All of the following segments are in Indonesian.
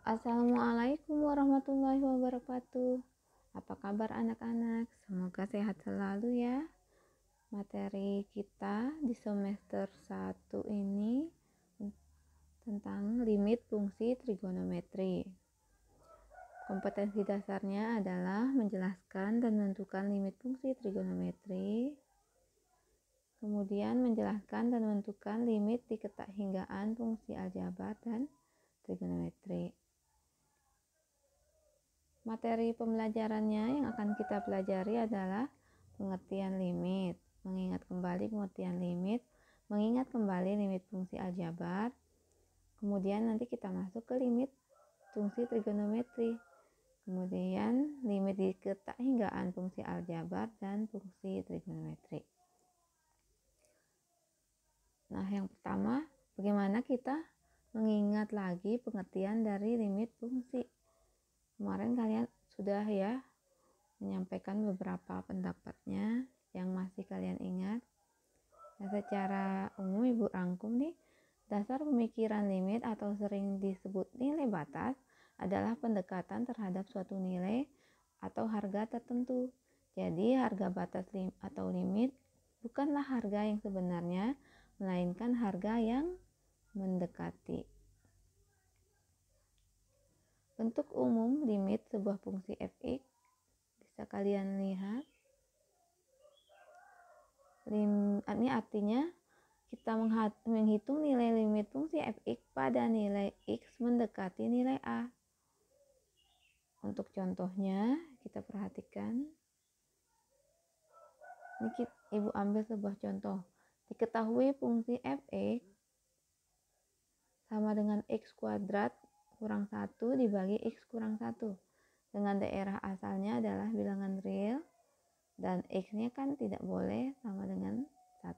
Assalamualaikum warahmatullahi wabarakatuh. Apa kabar anak-anak? Semoga sehat selalu ya. Materi kita di semester 1 ini tentang limit fungsi trigonometri. Kompetensi dasarnya adalah menjelaskan dan menentukan limit fungsi trigonometri. Kemudian menjelaskan dan menentukan limit diketahui-hinggaan fungsi aljabar dan trigonometri. Materi pembelajarannya yang akan kita pelajari adalah pengertian limit, mengingat kembali pengertian limit, mengingat kembali limit fungsi aljabar. Kemudian nanti kita masuk ke limit fungsi trigonometri. Kemudian limit diketahui-hinggaan fungsi aljabar dan fungsi trigonometri. Nah, yang pertama, bagaimana kita mengingat lagi pengertian dari limit fungsi? Kemarin kalian sudah ya menyampaikan beberapa pendapatnya yang masih kalian ingat. Nah, secara umum Ibu rangkum nih, dasar pemikiran limit atau sering disebut nilai batas adalah pendekatan terhadap suatu nilai atau harga tertentu. Jadi harga batas atau limit bukanlah harga yang sebenarnya, melainkan harga yang mendekati. Bentuk umum limit sebuah fungsi fx bisa kalian lihat. Ini artinya kita menghitung nilai limit fungsi fx pada nilai x mendekati nilai a. Untuk contohnya kita perhatikan. Ini Ibu ambil sebuah contoh. Diketahui fungsi fx sama dengan x kuadrat kurang 1 dibagi x kurang 1. Dengan daerah asalnya adalah bilangan real dan x-nya kan tidak boleh sama dengan 1.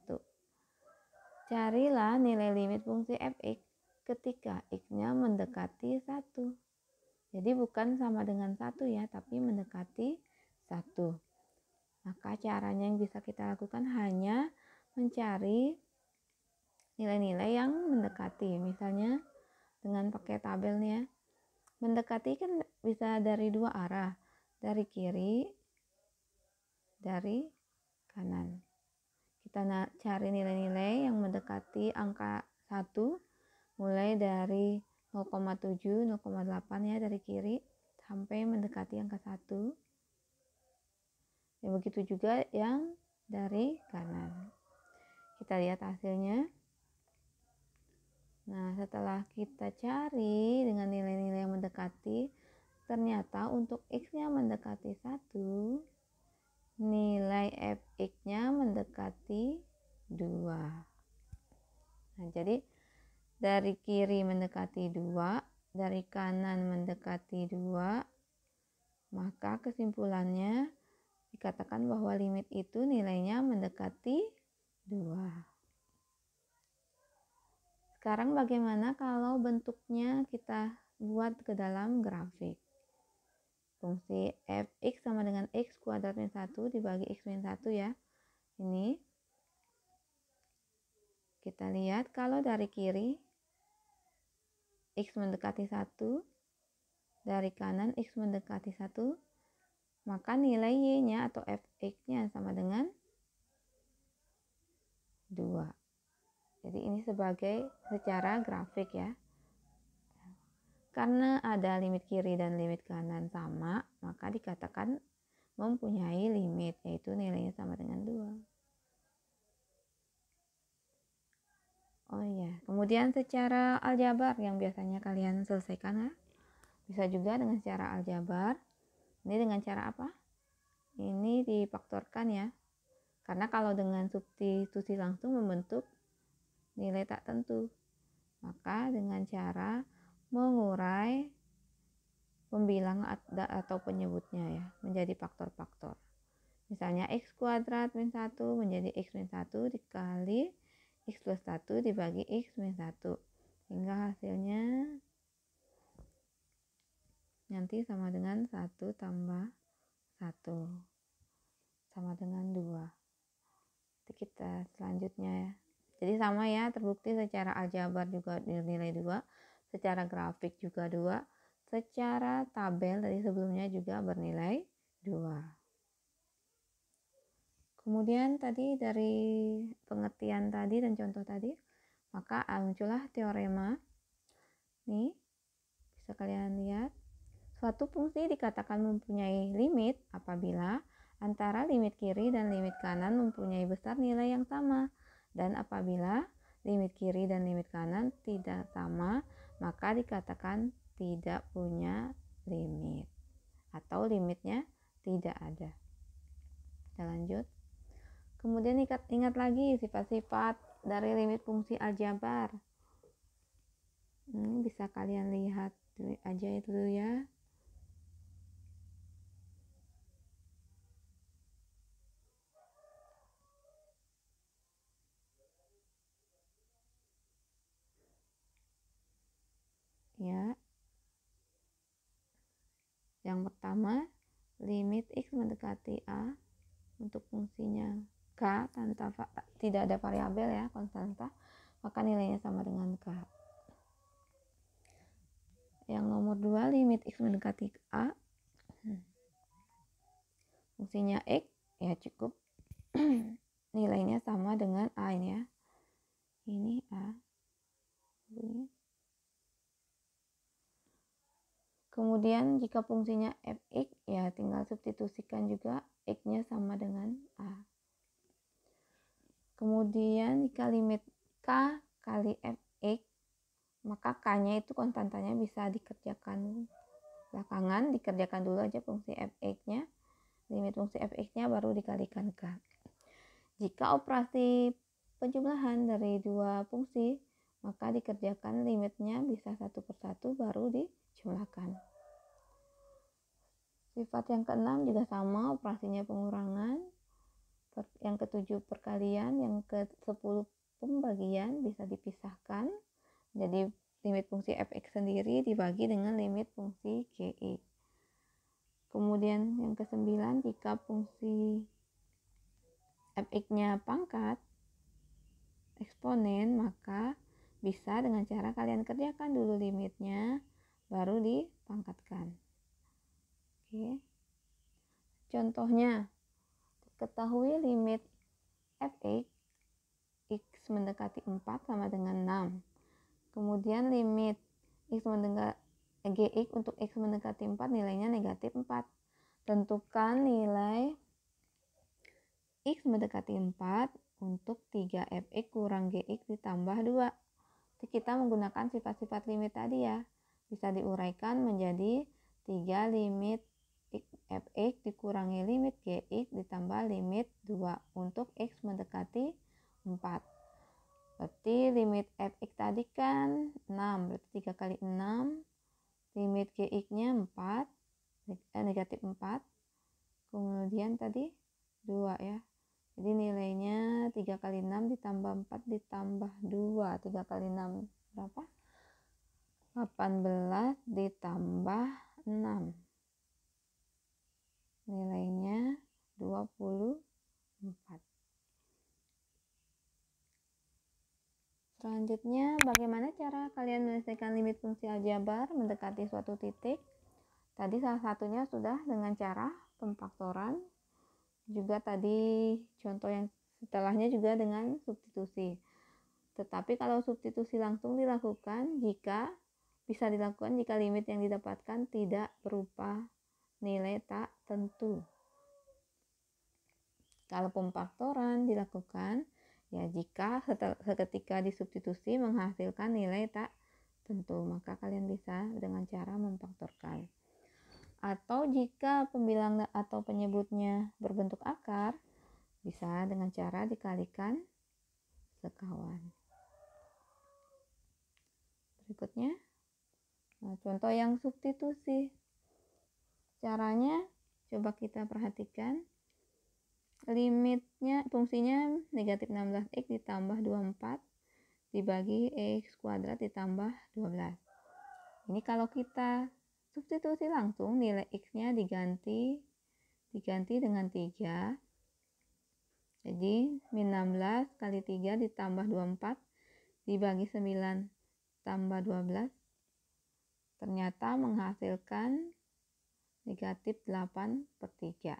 Carilah nilai limit fungsi fx ketika x-nya mendekati 1. Jadi bukan sama dengan 1 ya, tapi mendekati 1. Maka caranya yang bisa kita lakukan hanya mencari nilai-nilai yang mendekati. Misalnya dengan pakai tabelnya. Mendekati kan bisa dari dua arah, dari kiri, dari kanan. Kita cari nilai-nilai yang mendekati angka 1, mulai dari 0,7, 0,8 ya dari kiri, sampai mendekati angka 1. Ya, begitu juga yang dari kanan. Kita lihat hasilnya. Nah, setelah kita cari dengan nilai-nilai yang mendekati, ternyata untuk x-nya mendekati 1, nilai fx-nya mendekati 2. Nah, jadi dari kiri mendekati 2, dari kanan mendekati 2, maka kesimpulannya dikatakan bahwa limit itu nilainya mendekati 2. Sekarang bagaimana kalau bentuknya kita buat ke dalam grafik? Fungsi fx sama dengan x kuadrat min 1 dibagi x min 1 ya. Ini kita lihat kalau dari kiri x mendekati 1, dari kanan x mendekati 1, maka nilai y-nya atau fx-nya sama dengan 2. Jadi ini sebagai secara grafik ya. Karena ada limit kiri dan limit kanan sama, maka dikatakan mempunyai limit, yaitu nilainya sama dengan 2. Oh iya, kemudian secara aljabar yang biasanya kalian selesaikan ya. Bisa juga dengan secara aljabar. Ini dengan cara apa? Ini difaktorkan ya. Karena kalau dengan substitusi langsung membentuk nilai tak tentu. Maka dengan cara mengurai pembilang atau penyebutnya ya menjadi faktor-faktor. Misalnya x kuadrat min 1 menjadi x min 1 dikali x plus 1 dibagi x min 1. Hingga hasilnya nanti sama dengan 1 tambah 1 sama dengan 2. Nanti kita selanjutnya ya. Jadi sama ya, terbukti secara aljabar juga nilai 2, secara grafik juga 2, secara tabel dari sebelumnya juga bernilai 2. Kemudian tadi dari pengertian tadi dan contoh tadi, maka muncullah teorema. Nih, bisa kalian lihat. Suatu fungsi dikatakan mempunyai limit apabila antara limit kiri dan limit kanan mempunyai besar nilai yang sama. Dan apabila limit kiri dan limit kanan tidak sama, maka dikatakan tidak punya limit atau limitnya tidak ada. Kita lanjut. Kemudian ingat lagi sifat-sifat dari limit fungsi aljabar. Bisa kalian lihat aja itu dulu ya. Ya. Yang pertama, limit X mendekati A untuk fungsinya K tidak ada variabel ya, konstanta, maka nilainya sama dengan K. Yang nomor 2, limit X mendekati A, fungsinya X, ya cukup nilainya sama dengan A ini ya. Ini A. Kemudian jika fungsinya fx, ya tinggal substitusikan juga x-nya sama dengan A. Kemudian jika limit K kali fx, maka K-nya itu konstantanya bisa dikerjakan belakangan, dikerjakan dulu aja fungsi fx-nya. Limit fungsi fx-nya baru dikalikan K. Jika operasi penjumlahan dari dua fungsi, maka dikerjakan limitnya bisa satu persatu baru dijumlahkan. Sifat yang keenam juga sama, operasinya pengurangan. Yang ketujuh perkalian, yang ke-10 pembagian bisa dipisahkan. Jadi limit fungsi fx sendiri dibagi dengan limit fungsi gx. Kemudian yang ke-9, jika fungsi fx-nya pangkat eksponen, maka bisa dengan cara kalian kerjakan dulu limitnya, baru dipangkatkan. Oke. Contohnya, ketahui limit fx x mendekati 4 sama dengan 6. Kemudian limit gx untuk x mendekati 4 nilainya negatif 4. Tentukan nilai x mendekati 4 untuk 3fx kurang gx ditambah 2. Jadi kita menggunakan sifat-sifat limit tadi ya. Bisa diuraikan menjadi 3 limit fx dikurangi limit gx ditambah limit 2 untuk x mendekati 4. Berarti limit fx tadi kan 6, berarti 3 kali 6. Limit gx-nya 4, negatif 4. Kemudian tadi 2 ya. Jadi nilainya 3 kali 6 ditambah 4 ditambah 2. 3 kali 6 berapa? 18 ditambah 6. Nilainya 24. Selanjutnya, bagaimana cara kalian menyelesaikan limit fungsi aljabar mendekati suatu titik? Tadi salah satunya sudah dengan cara pemfaktoran. Juga tadi contoh yang setelahnya juga dengan substitusi. Tetapi kalau substitusi langsung dilakukan bisa dilakukan jika limit yang didapatkan tidak berupa nilai tak tentu. Kalau pemfaktoran dilakukan ya jika seketika disubstitusi menghasilkan nilai tak tentu, maka kalian bisa dengan cara memfaktorkan. Atau jika pembilang atau penyebutnya berbentuk akar, bisa dengan cara dikalikan sekawan. Berikutnya, contoh yang substitusi. Caranya coba kita perhatikan. Limitnya, fungsinya negatif 16x ditambah 24 dibagi x kuadrat ditambah 12. Ini kalau kita substitusi langsung, nilai x-nya diganti dengan 3. Jadi min 16 kali 3 ditambah 24 dibagi 9 tambah 12 ternyata menghasilkan negatif 8/3.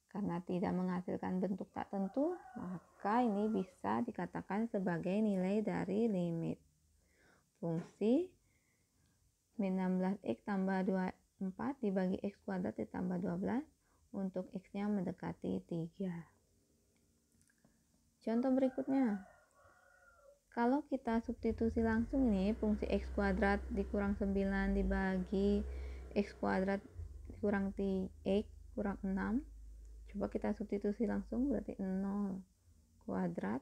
Karena tidak menghasilkan bentuk tak tentu, maka ini bisa dikatakan sebagai nilai dari limit. Fungsi min 16x tambah 24 dibagi x kuadrat ditambah 12 untuk x-nya mendekati 3. Contoh berikutnya. Kalau kita substitusi langsung ini, fungsi x kuadrat dikurang 9 dibagi x kuadrat dikurang x kurang 6. Coba kita substitusi langsung, berarti 0 kuadrat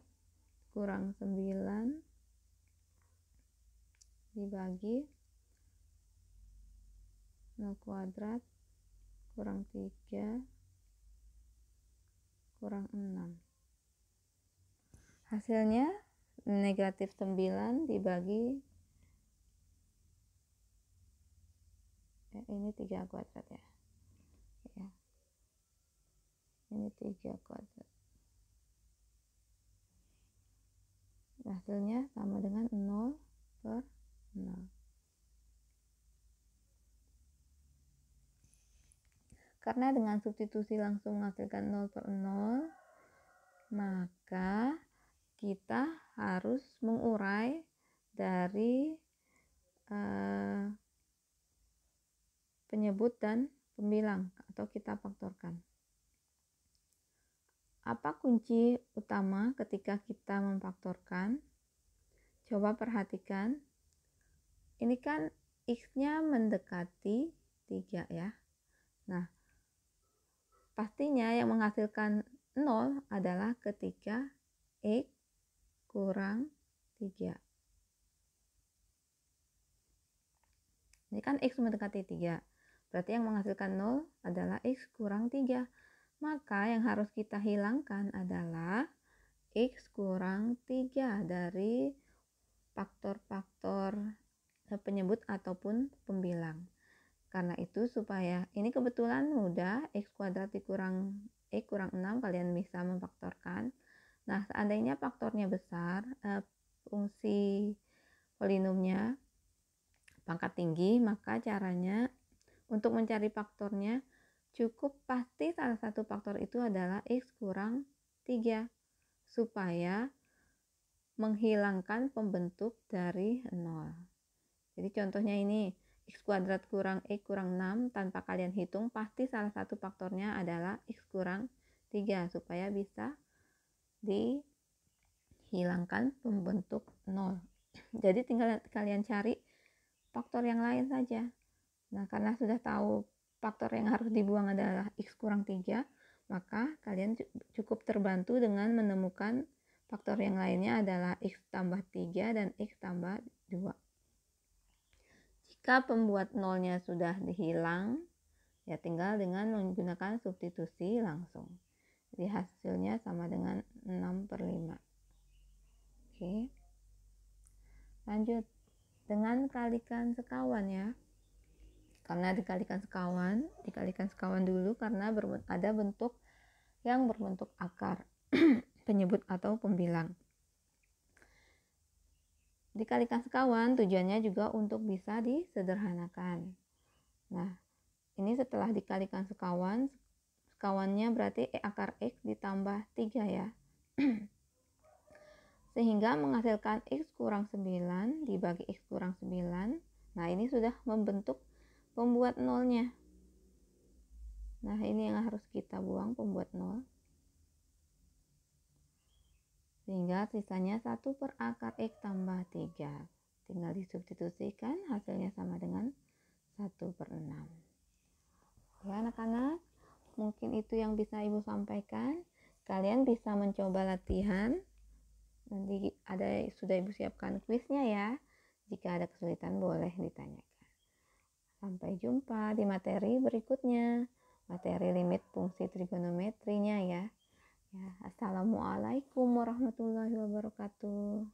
kurang 9 dibagi 0 kuadrat kurang 3 kurang 6. Hasilnya negatif 9 dibagi ini 3 kuadrat ya. Ini 3 kuadrat. Hasilnya sama dengan 0/0. Karena dengan substitusi langsung menghasilkan 0/0, maka kita harus mengurai dari penyebut dan pembilang atau kita faktorkan. Apa kunci utama ketika kita memfaktorkan? Coba perhatikan. Ini kan x-nya mendekati 3 ya. Nah, pastinya yang menghasilkan 0 adalah ketika x kurang 3. Ini kan x mendekati 3. Berarti yang menghasilkan 0 adalah x kurang 3. Maka yang harus kita hilangkan adalah x kurang 3 dari faktor-faktor penyebut ataupun pembilang. Karena itu supaya ini kebetulan mudah, x kuadrat dikurang x kurang 6 kalian bisa memfaktorkan. Nah, seandainya faktornya besar, fungsi polinomnya pangkat tinggi, maka caranya untuk mencari faktornya cukup pasti salah satu faktor itu adalah x kurang 3 supaya menghilangkan pembentuk dari 0. Jadi contohnya ini x kuadrat kurang x kurang 6, tanpa kalian hitung pasti salah satu faktornya adalah x kurang 3 supaya bisa dihilangkan pembentuk 0. Jadi tinggal kalian cari faktor yang lain saja. Nah, karena sudah tahu faktor yang harus dibuang adalah x kurang 3, maka kalian cukup terbantu dengan menemukan faktor yang lainnya adalah x tambah 3 dan x tambah 2. Jika pembuat nolnya sudah dihilang, ya tinggal dengan menggunakan substitusi langsung. Jadi hasilnya sama dengan 6/5. Oke. Lanjut dengan kalikan sekawan ya. Karena dikalikan sekawan dulu karena ada bentuk yang berbentuk akar penyebut atau pembilang. Dikalikan sekawan tujuannya juga untuk bisa disederhanakan. Nah, ini setelah dikalikan sekawan, sekawannya berarti akar x ditambah 3 ya. Sehingga menghasilkan x kurang 9 dibagi x kurang 9. Nah, ini sudah membentuk pembuat nolnya. Nah, ini yang harus kita buang, pembuat nol. Sehingga sisanya 1 per akar x tambah 3. Tinggal disubstitusikan, hasilnya sama dengan 1/6. Ya anak-anak, mungkin itu yang bisa Ibu sampaikan. Kalian bisa mencoba latihan. Nanti sudah Ibu siapkan kuisnya ya. Jika ada kesulitan boleh ditanyakan. Sampai jumpa di materi berikutnya. Materi limit fungsi trigonometrinya ya. Assalamualaikum warahmatullahi wabarakatuh.